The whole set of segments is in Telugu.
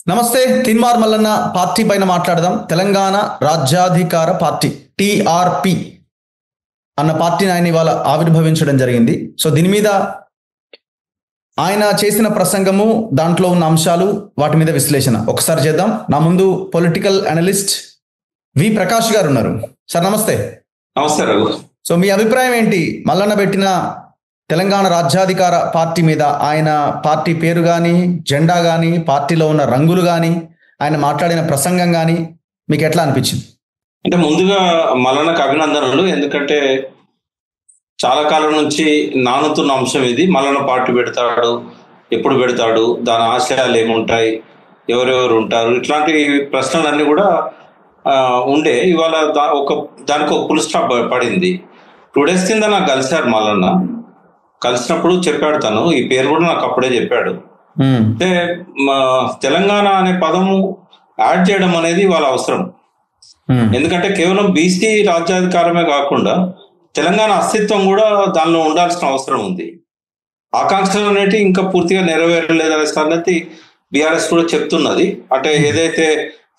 నమస్తే. తిన్మార్ మల్లన్న పార్టీ పైన మాట్లాడదాం. తెలంగాణ రాజ్యాధికార పార్టీ టిఆర్పి అన్న పార్టీని ఆయన ఇవాళ ఆవిర్భవించడం జరిగింది. సో దీని మీద ఆయన చేసిన ప్రసంగము, దాంట్లో ఉన్న అంశాలు, వాటి మీద విశ్లేషణ ఒకసారి చేద్దాం. నా ముందు పొలిటికల్ అనలిస్ట్ వి ప్రకాష్ గారు ఉన్నారు. సార్ నమస్తే. నమస్తే రఘు. సో మీ అభిప్రాయం ఏంటి మల్లన్న పెట్టిన తెలంగాణ రాజ్యాధికార పార్టీ మీద? ఆయన పార్టీ పేరు కానీ, జెండా కానీ, పార్టీలో ఉన్న రంగులు కానీ, ఆయన మాట్లాడిన ప్రసంగం కానీ మీకు ఎట్లా అనిపించింది? అంటే ముందుగా మల్లన్నకు అభినందనలు. ఎందుకంటే చాలా కాలం నుంచి నానుతున్న అంశం ఇది. మల్లన్న పార్టీ పెడతాడు, ఎప్పుడు పెడతాడు, దాని ఆశయాలు ఏముంటాయి, ఎవరెవరు ఉంటారు, ఇట్లాంటి ప్రశ్నలన్నీ కూడా ఉండే. ఇవాళ దానికి ఒక ఫుల్ స్టాప్ పడింది. 2 days కింద నాకు కలిశారు మల్లన్న. కలిసినప్పుడు చెప్పాడు తను, ఈ పేరు కూడా నాకు అప్పుడే చెప్పాడు. అంటే తెలంగాణ అనే పదము యాడ్ చేయడం అనేది వాళ్ళ అవసరం. ఎందుకంటే కేవలం బీసీ రాజ్యాధికారమే కాకుండా తెలంగాణ అస్తిత్వం కూడా దానిలో ఉండాల్సిన అవసరం ఉంది. ఆకాంక్షలు అనేవి ఇంకా పూర్తిగా నెరవేరలేదనే సంగతి బీఆర్ఎస్ కూడా చెప్తున్నది. అంటే ఏదైతే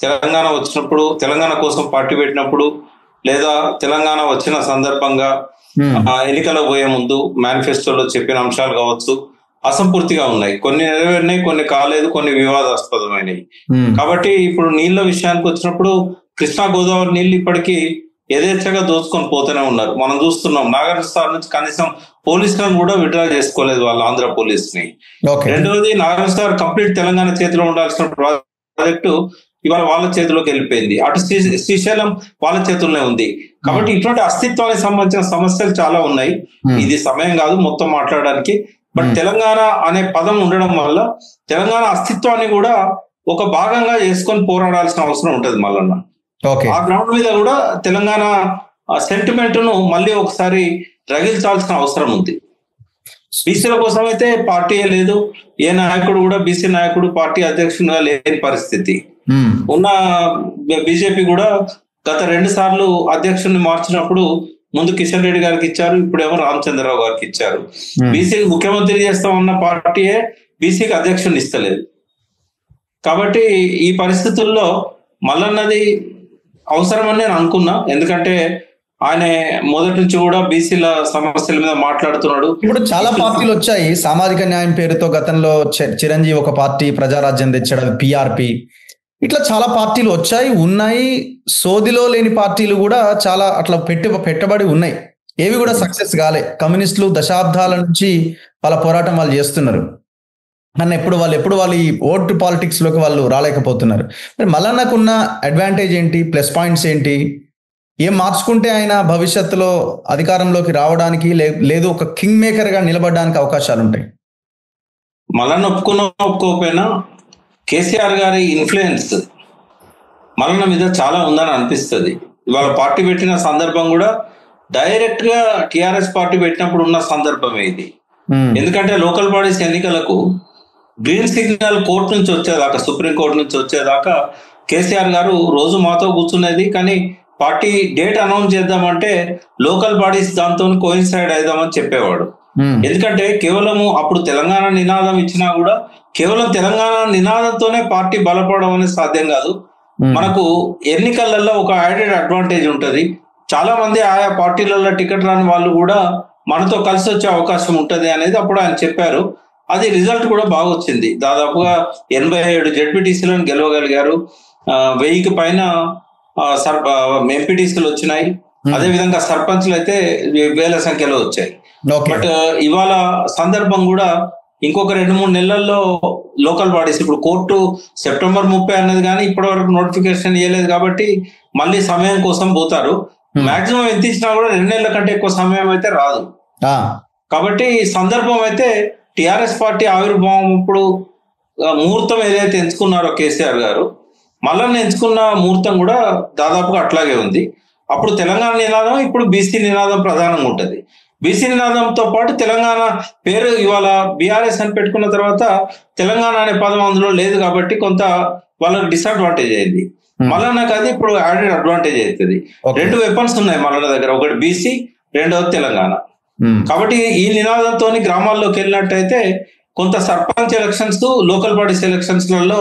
తెలంగాణ వచ్చినప్పుడు, తెలంగాణ కోసం పార్టీ పెట్టినప్పుడు, లేదా తెలంగాణ వచ్చిన సందర్భంగా ఎన్నికల పోయే ముందు మేనిఫెస్టోలో చెప్పిన అంశాలు కావచ్చు, అసంపూర్తిగా ఉన్నాయి. కొన్ని నెరవేరినాయి, కొన్ని కాలేదు, కొన్ని వివాదాస్పదమైనవి. కాబట్టి ఇప్పుడు నీళ్ల విషయానికి వచ్చినప్పుడు కృష్ణా గోదావరి నీళ్లు ఇప్పటికీ యథేచ్ఛగా దోచుకొని పోతూనే ఉన్నారు. మనం చూస్తున్నాం. నాగార్జున సార్ నుంచి కనీసం పోలీసులను కూడా విత్డ్రా చేసుకోలేదు వాళ్ళ ఆంధ్ర పోలీస్ ని. రెండవది, నాగార్జున సార్ కంప్లీట్ తెలంగాణ చేతిలో ఉండాల్సిన ప్రాజెక్టు ఇవాళ వాళ్ళ చేతిలోకి వెళ్ళిపోయింది. అటు శ్రీశైలం వాళ్ళ చేతుల్లోనే ఉంది. కాబట్టి ఇటువంటి అస్తిత్వానికి సంబంధించిన సమస్యలు చాలా ఉన్నాయి. ఇది సమయం కాదు మొత్తం మాట్లాడడానికి. బట్ తెలంగాణ అనే పదం ఉండడం వల్ల తెలంగాణ అస్తిత్వాన్ని కూడా ఒక భాగంగా చేసుకొని పోరాడాల్సిన అవసరం ఉంటుంది మల్లన్న. ఆ గ్రౌండ్ మీద కూడా తెలంగాణ సెంటిమెంట్ ను మళ్ళీ ఒకసారి రగిల్చాల్సిన అవసరం ఉంది. బీసీల కోసం అయితే పార్టీ లేదు. ఏ నాయకుడు కూడా బీసీ నాయకుడు పార్టీ అధ్యక్షునిగా లేని పరిస్థితి ఉన్న. బీజేపీ కూడా గత 2 సార్లు అధ్యక్షుడిని మార్చినప్పుడు ముందు కిషన్ రెడ్డి గారికి ఇచ్చారు, ఇప్పుడేమో రామచంద్రరావు గారికి ఇచ్చారు. బీసీకి ముఖ్యమంత్రి చేస్తామన్న పార్టీయే బీసీకి అధ్యక్షుడిని ఇస్తలేదు. కాబట్టి ఈ పరిస్థితుల్లో మల్లన్నది అవసరమని నేను అనుకున్నా. ఎందుకంటే ఆయన మొదటి నుంచి కూడా బీసీల సమస్యల మీద మాట్లాడుతున్నాడు. ఇప్పుడు చాలా పార్టీలు వచ్చాయి సామాజిక న్యాయం పేరుతో. గతంలో చిరంజీవి ఒక పార్టీ ప్రజారాజ్యం తెచ్చాడు, పిఆర్పి. ఇట్లా చాలా పార్టీలు వచ్చాయి, ఉన్నాయి. సోదిలో లేని పార్టీలు కూడా చాలా అట్లా పెట్టబడి ఉన్నాయి. ఏవి కూడా సక్సెస్ కాలే. కమ్యూనిస్టులు దశాబ్దాల నుంచి వాళ్ళ పోరాటం వాళ్ళు చేస్తున్నారు. అన్న ఎప్పుడు వాళ్ళు ఈ ఓటు పాలిటిక్స్ లోకి వాళ్ళు రాలేకపోతున్నారు. మరి మల్లన్నకున్న అడ్వాంటేజ్ ఏంటి, ప్లస్ పాయింట్స్ ఏంటి? ఏం మార్చుకుంటే ఆయన భవిష్యత్తులో అధికారంలోకి రావడానికి, లేదు ఒక కింగ్ మేకర్ గా నిలబడడానికి అవకాశాలు ఉంటాయి? మల్లన్న ఒప్పుకోకపోయినా కేసీఆర్ గారి ఇన్ఫ్లుయెన్స్ మల్లన్న మీద చాలా ఉందని అనిపిస్తుంది. ఇవాళ పార్టీ పెట్టిన సందర్భం కూడా డైరెక్ట్ గా టిఆర్ఎస్ పార్టీ పెట్టినప్పుడు ఉన్న సందర్భమే ఇది. ఎందుకంటే లోకల్ బాడీస్ ఎన్నికలకు గ్రీన్ సిగ్నల్ కోర్టు నుంచి వచ్చేదాకా, సుప్రీంకోర్టు నుంచి వచ్చేదాకా కేసీఆర్ గారు రోజు మాతో కూర్చునేది. కానీ పార్టీ డేట్ అనౌన్స్ చేద్దామంటే లోకల్ బాడీస్ దాంతో కోయిన్సైడ్ అయిదామని చెప్పేవాడు. ఎందుకంటే కేవలము అప్పుడు తెలంగాణ నినాదం ఇచ్చినా కూడా కేవలం తెలంగాణ నినాదంతోనే పార్టీ బలపడడం అనేది సాధ్యం కాదు. మనకు ఎన్నికలలో ఒక యాడెడ్ అడ్వాంటేజ్ ఉంటుంది. చాలా మంది ఆయా పార్టీలలో టికెట్ రాని వాళ్ళు కూడా మనతో కలిసి వచ్చే అవకాశం ఉంటుంది అనేది అప్పుడు ఆయన చెప్పారు. అది రిజల్ట్ కూడా బాగా వచ్చింది. దాదాపుగా 87 జెడ్పీటీసీలను గెలవగలిగారు. 1000కి పైన ఎంపీటీసీలు వచ్చినాయి. అదే విధంగా సర్పంచ్లు అయితే 1000 సంఖ్యలో వచ్చాయి. బట్ ఇవాళ సందర్భం కూడా ఇంకొక 2-3 నెలల్లో లోకల్ బాడీస్, ఇప్పుడు కోర్టు సెప్టెంబర్ 30 అన్నది కానీ ఇప్పటి వరకు నోటిఫికేషన్ ఇవ్వలేదు. కాబట్టి మళ్ళీ సమయం కోసం పోతారు. మాక్సిమం ఎంత ఇచ్చినా కూడా 2 నెలల కంటే ఎక్కువ సమయం అయితే రాదు. కాబట్టి ఈ సందర్భం అయితే టిఆర్ఎస్ పార్టీ ఆవిర్భావం ఇప్పుడు ముహూర్తం ఏదైతే ఎంచుకున్నారో కేసీఆర్ గారు, మల్లన్న ఎంచుకున్న ముహూర్తం కూడా దాదాపుగా అట్లాగే ఉంది. అప్పుడు తెలంగాణ నినాదం, ఇప్పుడు బీసీ నినాదం ప్రధానంగా ఉంటుంది. బీసీ నినాదంతో పాటు తెలంగాణ పేరు ఇవాళ బీఆర్ఎస్ అని పెట్టుకున్న తర్వాత తెలంగాణ అనే పదం అందులో లేదు. కాబట్టి కొంత వాళ్ళకి డిసడ్వాంటేజ్ అయింది. మల్లన్నకు అది ఇప్పుడు యాడెడ్ అడ్వాంటేజ్ అవుతుంది. 2 వెపన్స్ ఉన్నాయి మల్లన్న దగ్గర, ఒకటి బీసీ, రెండవది తెలంగాణ. కాబట్టి ఈ నినాదంతో గ్రామాల్లోకి వెళ్ళినట్టయితే కొంత సర్పంచ్ ఎలక్షన్స్, లోకల్ బాడీస్ ఎలక్షన్స్లలో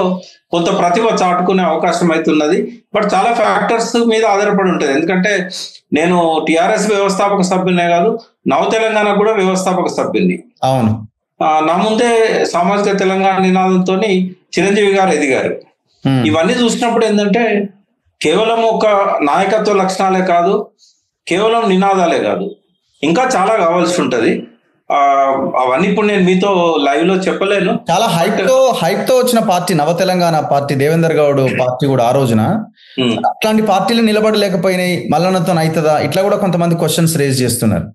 కొంత ప్రతిభ చాటుకునే అవకాశం అవుతున్నది. బట్ చాలా ఫ్యాక్టర్స్ మీద ఆధారపడి ఉంటుంది. ఎందుకంటే నేను టిఆర్ఎస్ వ్యవస్థాపక సభ్యునే కాదు, నవ తెలంగాణ కూడా వ్యవస్థాపక సభ్యుని. అవును. నా ముందే సామాజిక తెలంగాణ నినాదంతో చిరంజీవి గారు ఎదిగారు. ఇవన్నీ చూసినప్పుడు ఏంటంటే కేవలం ఒక నాయకత్వ లక్షణాలే కాదు, కేవలం నినాదాలే కాదు, ఇంకా చాలా కావాల్సి ఉంటది. అవన్నీ ఇప్పుడు నేను మీతో లైవ్ లో చెప్పలేను. చాలా హైప్ తో వచ్చిన పార్టీ నవ తెలంగాణ పార్టీ, దేవేందర్ గౌడ్ పార్టీ కూడా ఆ రోజున. అట్లాంటి పార్టీలు నిలబడలేకపోయినాయి, మల్లన్నతో అవుతుందా, ఇట్లా కూడా కొంతమంది క్వశ్చన్స్ రేజ్ చేస్తున్నారు.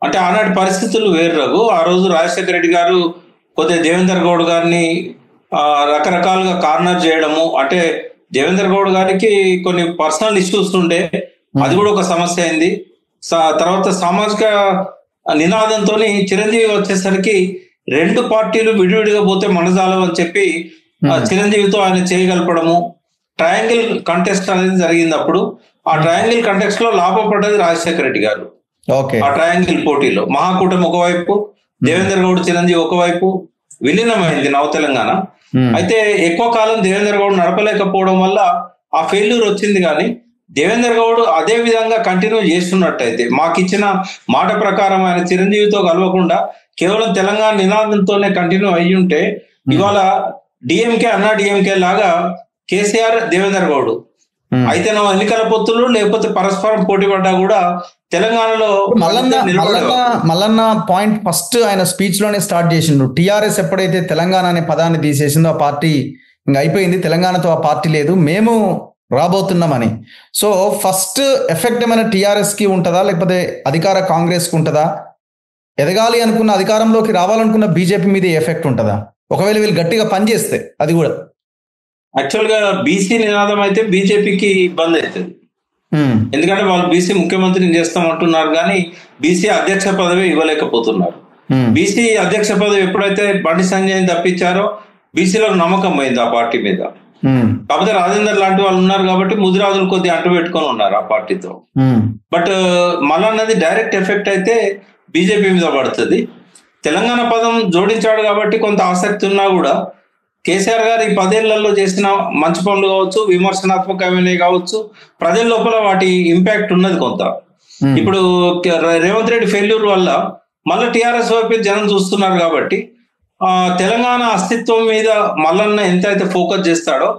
అంటే ఆనాటి పరిస్థితులు వేరు రఘు. ఆ రోజు రాజశేఖర రెడ్డి గారు కొద్దిగా దేవేందర్ గౌడ్ గారిని రకరకాలుగా కార్నర్ చేయడము, అంటే దేవేందర్ గౌడ్ గారికి కొన్ని పర్సనల్ ఇష్యూస్ ఉండే, అది కూడా ఒక సమస్య అయింది. తర్వాత సామాజిక నినాదంతో చిరంజీవి వచ్చేసరికి రెండు పార్టీలు విడివిడిగా పోతే మనజాలం అని చెప్పి చిరంజీవితో ఆయన చేయగలపడము, ట్రయాంగిల్ కంటెస్ట్ అనేది జరిగింది. అప్పుడు ఆ ట్రయాంగిల్ కంటెస్ట్ లో లాభపడ్డది రాజశేఖర రెడ్డి గారు. ఆ ట్రయాంగిల్ పోటీలో మహాకూటమి ఒకవైపు, దేవేందర్ గౌడ్ చిరంజీవి ఒకవైపు విలీనమైంది నవ తెలంగాణ. అయితే ఎక్కువ కాలం దేవేందర్ గౌడ్ నడపలేకపోవడం వల్ల ఆ ఫెయిల్యూర్ వచ్చింది. కానీ దేవేందర్ గౌడ్ అదే విధంగా కంటిన్యూ చేస్తున్నట్టయితే, మాకు ఇచ్చిన మాట ప్రకారం ఆయన చిరంజీవితో కలవకుండా కేవలం తెలంగాణ నినాదంతోనే కంటిన్యూ అయ్యి ఉంటే ఇవాళ డిఎంకే అన్నా డిఎంకే లాగా కేసీఆర్ దేవేందర్ గౌడ్ అయితే ఎన్నికల పొత్తులు లేకపోతే పరస్పరం పోటీ పడ్డా కూడా తెలంగాణలో మల్లన్న పాయింట్ ఫస్ట్ ఆయన స్పీచ్ లోనే స్టార్ట్ చేసిండు. టిఆర్ఎస్ ఎప్పుడైతే తెలంగాణ అనే పదాన్ని తీసేసిందో ఆ పార్టీ ఇంకా అయిపోయింది, తెలంగాణతో ఆ పార్టీ లేదు, మేము రాబోతున్నామని. సో ఫస్ట్ ఎఫెక్ట్ ఏమైనా టిఆర్ఎస్ కి ఉంటుందా, లేకపోతే అధికార కాంగ్రెస్ కి ఉంటుందా? ఎదగాలి అనుకున్న, అధికారంలోకి రావాలనుకున్న బీజేపీ మీద ఎఫెక్ట్ ఉంటుందా ఒకవేళ వీళ్ళు గట్టిగా పనిచేస్తే? అది కూడా యాక్చువల్ గా బీసీ నినాదం అయితే బీజేపీకి ఇబ్బంది అవుతుంది. ఎందుకంటే వాళ్ళు బీసీ ముఖ్యమంత్రిని చేస్తామంటున్నారు కానీ బీసీ అధ్యక్ష పదవి ఇవ్వలేకపోతున్నారు. బీసీ అధ్యక్ష పదవి ఎప్పుడైతే బండి సంజయ్ తప్పించారో బీసీలకు నమ్మకం అయింది ఆ పార్టీ మీద. కాకపోతే రాజేందర్ లాంటి వాళ్ళు ఉన్నారు కాబట్టి ముదిరాజులు కొద్దిగా అంటు పెట్టుకొని ఉన్నారు ఆ పార్టీతో. బట్ మల్లన్నది డైరెక్ట్ ఎఫెక్ట్ అయితే బీజేపీ మీద పడుతుంది. తెలంగాణ పదం జోడించాడు కాబట్టి కొంత ఆసక్తి ఉన్నా కూడా కేసీఆర్ గారు ఈ 10 ఏళ్లలో చేసిన మంచి పనులు కావచ్చు, విమర్శనాత్మకమైనవి కావచ్చు, ప్రజల లోపల వాటి ఇంపాక్ట్ ఉన్నది కొంత. ఇప్పుడు రేవంత్ రెడ్డి ఫెయిల్యూర్ వల్ల మళ్ళీ టీఆర్ఎస్ వైపు జనం చూస్తున్నారు కాబట్టి తెలంగాణ అస్తిత్వం మీద మల్లన్న ఎంత అయితే ఫోకస్ చేస్తాడో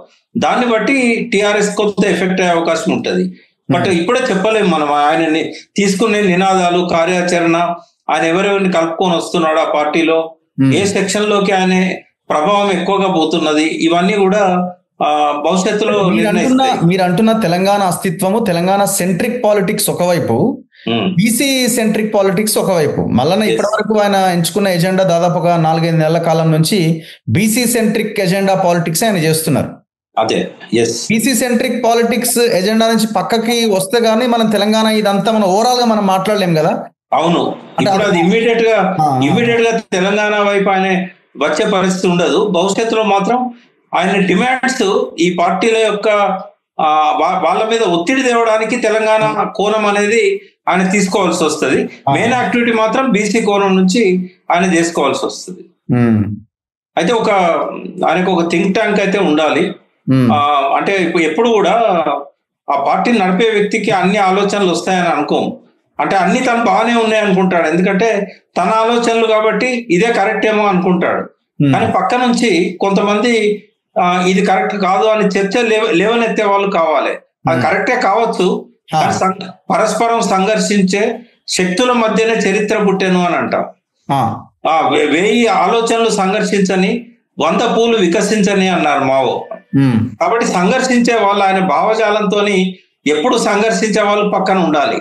దాన్ని బట్టి టీఆర్ఎస్ కొంత ఎఫెక్ట్ అయ్యే అవకాశం ఉంటది. బట్ ఇప్పుడే చెప్పలేము మనం ఆయనని తీసుకునే నినాదాలు, కార్యాచరణ, ఆయన ఎవరెవరిని కలుపుకొని వస్తున్నాడు ఆ పార్టీలో, ఏ సెక్షన్ లోకి ఆయన ప్రభావం ఎక్కువగా పోతున్నది, ఇవన్నీ కూడా భవిష్యత్తులో మీరు అంటున్న తెలంగాణ అస్తిత్వము, తెలంగాణ సెంట్రిక్ పాలిటిక్స్ ఒకవైపు, బీసీ సెంట్రిక్ పాలిటిక్స్ ఒకవైపు. మల్లన్న ఇప్పటి వరకు ఆయన ఎంచుకున్న ఎజెండా దాదాపు ఒక 4-5 నెలల కాలం నుంచి బీసీ సెంట్రిక్ ఎజెండా పాలిటిక్స్ ఆయన చేస్తున్నారు. అదే బీసీ సెంట్రిక్ పాలిటిక్స్ ఎజెండా నుంచి పక్కకి వస్తే గానీ మనం తెలంగాణ ఇదంతా మనం ఓవరాల్ గా మనం మాట్లాడలేం కదా. అవును, ఇప్పుడు అది ఇమ్మీడియట్ గా తెలంగాణ వైపు ఆయన వచ్చే పరిస్థితి ఉండదు. భవిష్యత్తులో మాత్రం ఆయన డిమాండ్స్ ఈ పార్టీల యొక్క వాళ్ళ మీద ఒత్తిడి తేవడానికి తెలంగాణ కోణం అనేది ఆయన తీసుకోవాల్సి వస్తుంది. మెయిన్ యాక్టివిటీ మాత్రం బీసీ కోణం నుంచి ఆయన చేసుకోవాల్సి వస్తుంది. అయితే ఆయనకు ఒక థింక్ ట్యాంక్ అయితే ఉండాలి. అంటే ఎప్పుడు కూడా ఆ పార్టీని నడిపే వ్యక్తికి అన్ని ఆలోచనలు వస్తాయని అనుకోం. అంటే అన్ని తను బాగానే ఉన్నాయి అనుకుంటాడు, ఎందుకంటే తన ఆలోచనలు కాబట్టి ఇదే కరెక్ట్ ఏమో అనుకుంటాడు. కానీ పక్క నుంచి కొంతమంది ఇది కరెక్ట్ కాదు అని చర్చ లేవనెత్తే వాళ్ళు కావాలి. అది కరెక్టే కావచ్చు, పరస్పరం సంఘర్షించే శక్తుల మధ్యనే చరిత్ర పుట్టెను అని అంట. 1000 ఆలోచనలు సంఘర్షించని 100 పూలు వికసించని అన్నారు మావో. కాబట్టి సంఘర్షించే వాళ్ళు ఆయన భావజాలంతో ఎప్పుడు సంఘర్షించే వాళ్ళు పక్కన ఉండాలి.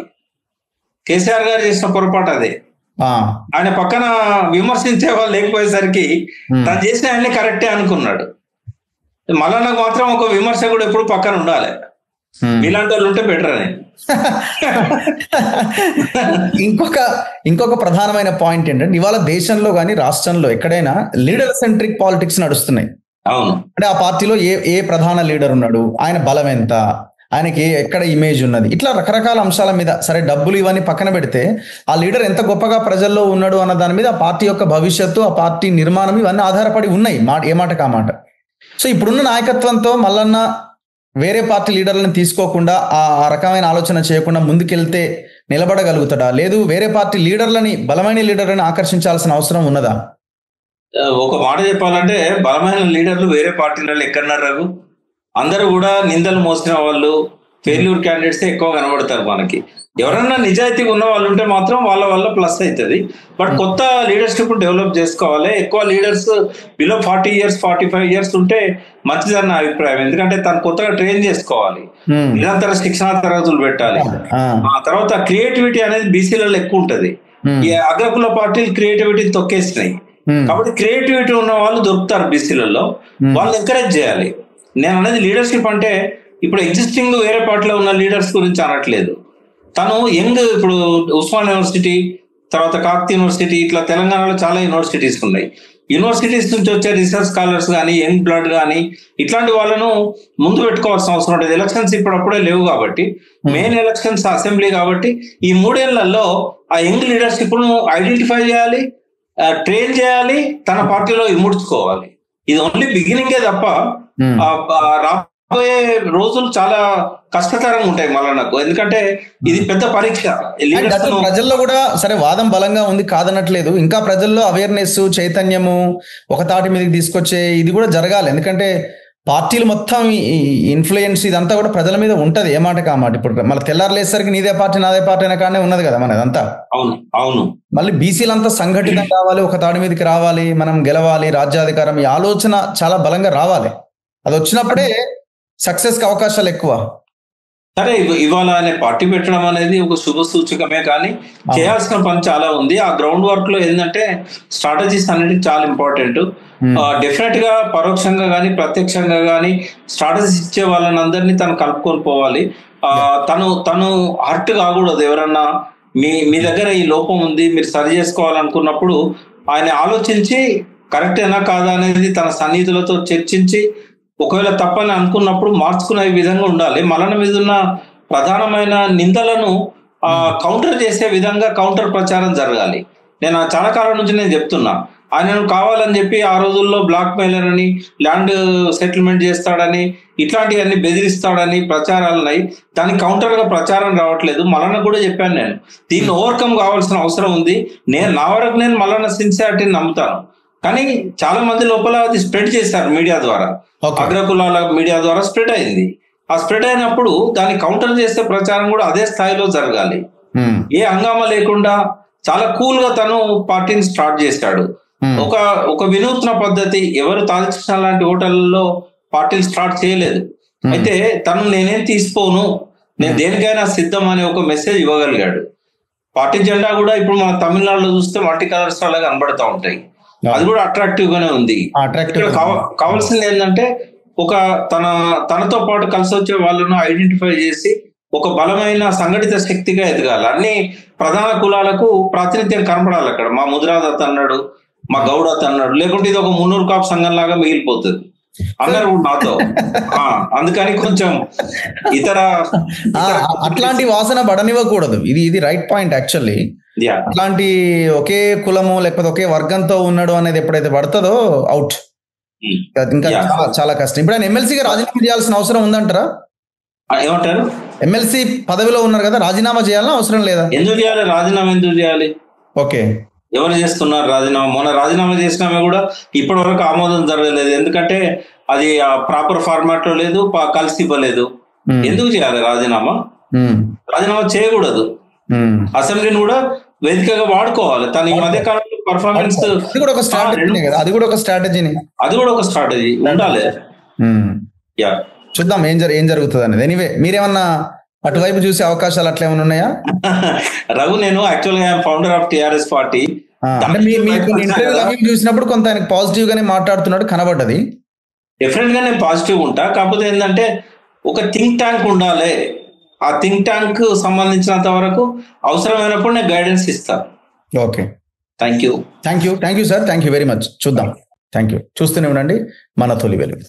కేసీఆర్ గారు చేసిన పొరపాటు అదే. ఆయన పక్కన విమర్శించే వాళ్ళు లేకపోయేసరికి తను చేసిన అన్ని కరెక్టే అనుకున్నాడు. మల్లన్నకు మాత్రం ఒక విమర్శకుడు ఎప్పుడు పక్కన ఉండాలి. ఇలాంటి వాళ్ళు ఉంటే బెటర్ అని. ఇంకొక ప్రధానమైన పాయింట్ ఏంటంటే ఇవాళ దేశంలో కానీ రాష్ట్రంలో ఎక్కడైనా లీడర్ సెంట్రిక్ పాలిటిక్స్ నడుస్తున్నాయి. అవును, అంటే ఆ పార్టీలో ఏ ప్రధాన లీడర్ ఉన్నాడు, ఆయన బలం ఎంత, ఆయనకి ఎక్కడ ఇమేజ్ ఉన్నది, ఇట్లా రకరకాల అంశాల మీద. సరే డబ్బులు ఇవన్నీ పక్కన పెడితే ఆ లీడర్ ఎంత గొప్పగా ప్రజల్లో ఉన్నాడు అన్న దాని మీద ఆ పార్టీ యొక్క భవిష్యత్తు, ఆ పార్టీ నిర్మాణం ఇవన్నీ ఆధారపడి ఉన్నాయి, ఏ మాట కా మాట. సో ఇప్పుడున్న నాయకత్వంతో మల్లన్న వేరే పార్టీ లీడర్లను తీసుకోకుండా ఆ రకమైన ఆలోచన చేయకుండా ముందుకెళ్తే నిలబడగలుగుతాడా, లేదు వేరే పార్టీ లీడర్లని, బలమైన లీడర్లని ఆకర్షించాల్సిన అవసరం ఉన్నదా? ఒక మాట చెప్పాలంటే బలమైన లీడర్లు వేరే పార్టీలలో ఎక్కడున్నారు రఘు? అందరూ కూడా నిందలు మోసిన వాళ్ళు, ఫెయిల్యూర్ క్యాండిడేట్స్ ఎక్కువ కనబడతారు మనకి. ఎవరన్నా నిజాయితీగా ఉన్న వాళ్ళు ఉంటే మాత్రం వాళ్ళ వల్ల ప్లస్ అవుతుంది. బట్ కొత్త లీడర్షిప్ డెవలప్ చేసుకోవాలి. ఎక్కువ లీడర్స్ బిలో 40 years 45 years ఉంటే మంచిదని నా అభిప్రాయం. ఎందుకంటే తను కొత్తగా ట్రైన్ చేసుకోవాలి, నిరంతర శిక్షణ తరగతులు పెట్టాలి. ఆ తర్వాత క్రియేటివిటీ అనేది బీసీలలో ఎక్కువ ఉంటది. ఈ అగ్రకుల పార్టీలు క్రియేటివిటీ తొక్కేసినాయి. కాబట్టి క్రియేటివిటీ ఉన్న వాళ్ళు దొరుకుతారు బీసీలలో, వాళ్ళని ఎంకరేజ్ చేయాలి. నేను అనేది లీడర్షిప్ అంటే ఇప్పుడు ఎగ్జిస్టింగ్ వేరే పార్టీలో ఉన్న లీడర్స్ గురించి అనట్లేదు. తను యంగ్, ఇప్పుడు ఉస్మాన్ యూనివర్సిటీ, తర్వాత కాకతీయ యూనివర్సిటీ, ఇట్లా తెలంగాణలో చాలా యూనివర్సిటీస్ ఉన్నాయి. యూనివర్సిటీస్ నుంచి వచ్చే రీసెర్చ్ స్కాలర్స్ కానీ, యంగ్ బ్లడ్ కానీ, ఇట్లాంటి వాళ్ళను ముందు పెట్టుకోవాల్సిన అవసరం ఉంటుంది. ఎలక్షన్స్ ఇప్పుడప్పుడే లేవు కాబట్టి, మెయిన్ ఎలక్షన్స్ అసెంబ్లీ కాబట్టి ఈ 3 ఏళ్లలో ఆ యంగ్ లీడర్షిప్ ను ఐడెంటిఫై చేయాలి, ట్రైన్ చేయాలి, తన పార్టీలో ఇముడ్చుకోవాలి. ఇది ఓన్లీ బిగినింగే తప్ప రాబోయే రోజులు చాలా కష్టతరంగా ఉంటాయి మళ్ళీ నాకు. ఎందుకంటే ఇది పెద్ద పరీక్ష. ప్రజల్లో కూడా సరే వాదం బలంగా ఉంది కాదనట్లేదు, ఇంకా ప్రజల్లో అవేర్నెస్, చైతన్యము, ఒక తాటి మీదకి తీసుకొచ్చే ఇది కూడా జరగాలి. ఎందుకంటే పార్టీలు మొత్తం ఇన్ఫ్లుయెన్స్ ఇదంతా కూడా ప్రజల మీద ఉంటది, ఏ మాట కా మాట. ఇప్పుడు మళ్ళీ తెల్లారులేసరికి నీదే పార్టీ నాదే పార్టీ అనే కానే ఉన్నది కదా మనదంతా. అవును అవును. మళ్ళీ బీసీలంతా సంఘటితం కావాలి, ఒక తాటి మీదకి రావాలి, మనం గెలవాలి, రాజ్యాధికారం, ఈ ఆలోచన చాలా బలంగా రావాలి. అది వచ్చినప్పుడే సక్సెస్ కి అవకాశాలు ఎక్కువ. సరే, ఇవాళ అనే పార్టీ పెట్టడం అనేది ఒక శుభ సూచకమే, కానీ చేయాల్సిన పని చాలా ఉంది. ఆ గ్రౌండ్ వర్క్ లో ఏంటంటే స్ట్రాటజీస్ అనేది చాలా ఇంపార్టెంట్. డెఫినెట్ గా పరోక్షంగా కానీ ప్రత్యక్షంగా కానీ స్ట్రాటజీస్ ఇచ్చే వాళ్ళని అందరినీ తను కలుపుకొని పోవాలి. తను హర్ట్ కాకూడదు. ఎవరన్నా మీ దగ్గర ఈ లోపం ఉంది, మీరు సరి చేసుకోవాలనుకున్నప్పుడు ఆయన ఆలోచించి కరెక్టేనా కాదా అనేది తన సన్నిహితులతో చర్చించి, ఒకవేళ తప్పని అనుకున్నప్పుడు మార్చుకునే విధంగా ఉండాలి. మల్లన్న మీద ఉన్న ప్రధానమైన నిందలను కౌంటర్ చేసే విధంగా కౌంటర్ ప్రచారం జరగాలి. నేను చాలా కాలం నుంచి నేను చెప్తున్నా, ఆయనను కావాలని చెప్పి ఆ రోజుల్లో బ్లాక్ మెయిలర్ అని, ల్యాండ్ సెటిల్మెంట్ చేస్తాడని, ఇట్లాంటివన్నీ బెదిరిస్తాడని ప్రచారాలున్నాయి. దానికి కౌంటర్ గా ప్రచారం రావట్లేదు. మల్లన్న కూడా చెప్పాను, నేను దీన్ని ఓవర్కమ్ కావాల్సిన అవసరం ఉంది. నా వరకు నేను మల్లన్న సిన్సియారిటీని నమ్ముతాను. కానీ చాలా మంది లోపల అది స్ప్రెడ్ చేశారు మీడియా ద్వారా, అగ్రకులాల మీడియా ద్వారా స్ప్రెడ్ అయింది. ఆ స్ప్రెడ్ అయినప్పుడు దాన్ని కౌంటర్ చేసే ప్రచారం కూడా అదే స్థాయిలో జరగాలి. ఏ హంగామా లేకుండా చాలా కూల్ గా తను పార్టీని స్టార్ట్ చేశాడు. ఒక వినూత్న పద్ధతి. ఎవరు తాజకృష్ణ లాంటి హోటల్లో పార్టీలు స్టార్ట్ చేయలేదు. అయితే తను నేనేం తీసుకోను, నేను దేనికైనా సిద్ధం అనే ఒక మెసేజ్ ఇవ్వగలిగాడు. పార్టీ జెండా కూడా ఇప్పుడు మన తమిళనాడులో చూస్తే మల్టీ కలర్స్ లాగా కనబడతా ఉంటాయి. అది కూడా అట్రాక్టివ్ గానే ఉంది. కావాల్సింది ఏంటంటే తనతో పాటు కలిసి వచ్చే వాళ్ళను ఐడెంటిఫై చేసి ఒక బలమైన సంఘటిత శక్తిగా ఎదగాలి. అన్ని ప్రధాన కులాలకు ప్రాతినిధ్యం కనపడాలి అక్కడ. మా ముదిరాదత్ అన్నాడు, మా గౌడత్ అన్నాడు, లేకుంటే ఇది ఒక మున్నూరు కాపు సంఘం లాగా మిగిలిపోతుంది. అన్నారు నాతో. అందుకని కొంచెం ఇతర అట్లాంటి వాసన పడనివ్వకూడదు. ఇది రైట్ పాయింట్ యాక్చువల్లీ. అట్లాంటి ఒకే కులము లేకపోతే ఒకే వర్గంతో ఉన్నాడు అనేది ఎప్పుడైతే పడుతుందో అవుట్, ఇంకా చాలా కష్టం. ఇప్పుడు ఆయన ఎమ్మెల్సీగా రాజీనామా చేయాల్సిన అవసరం ఉందంటారా? ఏమంటారు? ఎమ్మెల్సీ పదవిలో ఉన్నారు కదా, రాజీనామా చేయాలని అవసరం లేదా? ఎందుకు చేయాలి రాజీనామా? ఎందుకు చేయాలి? ఓకే, ఎవరు చేస్తున్నారు రాజీనామా? మొన్న రాజీనామా చేసినామే కూడా ఇప్పటి వరకు ఆమోదం జరగలేదు. ఎందుకంటే అది ప్రాపర్ ఫార్మాట్ లో లేదు, కలిసి ఇవ్వలేదు. ఎందుకు చేయాలి రాజీనామా? రాజీనామా చేయకూడదు. అసెంబ్లీని కూడా వేదికగా వాడుకోవాలి. తను ఈ మధ్య కాలంలో పర్ఫార్మెన్స్ అది కూడా ఒక స్ట్రాటజీ ఉండాలి. చూద్దాం ఏం జరుగుతుంది అనేది. ఎనీవే, మీరేమన్నా అటువైపు చూసే అవకాశాలు అట్లా ఏమైనా ఉన్నాయా? రఘు, నేను యాక్చువల్ గా founder of TRS party. Interview చూసినప్పుడు కొంత ఆయన పాజిటివ్ గానే మాట్లాడుతున్నాడు కనబడ్డది. డెఫినెట్ గా నేను పాజిటివ్ ఉంటా. కాకపోతే ఏంటంటే ఒక థింక్ ట్యాంక్ ఉండాలి. ఆ థింక్ ట్యాంక్ సంబంధించినంత వరకు అవసరమైనప్పుడు నేను గైడెన్స్ ఇస్తాను. Okay, thank you sir. Thank you very much. చూద్దాం. Thank you. చూస్తూనే ఉండండి మన తొలి వెలుగు.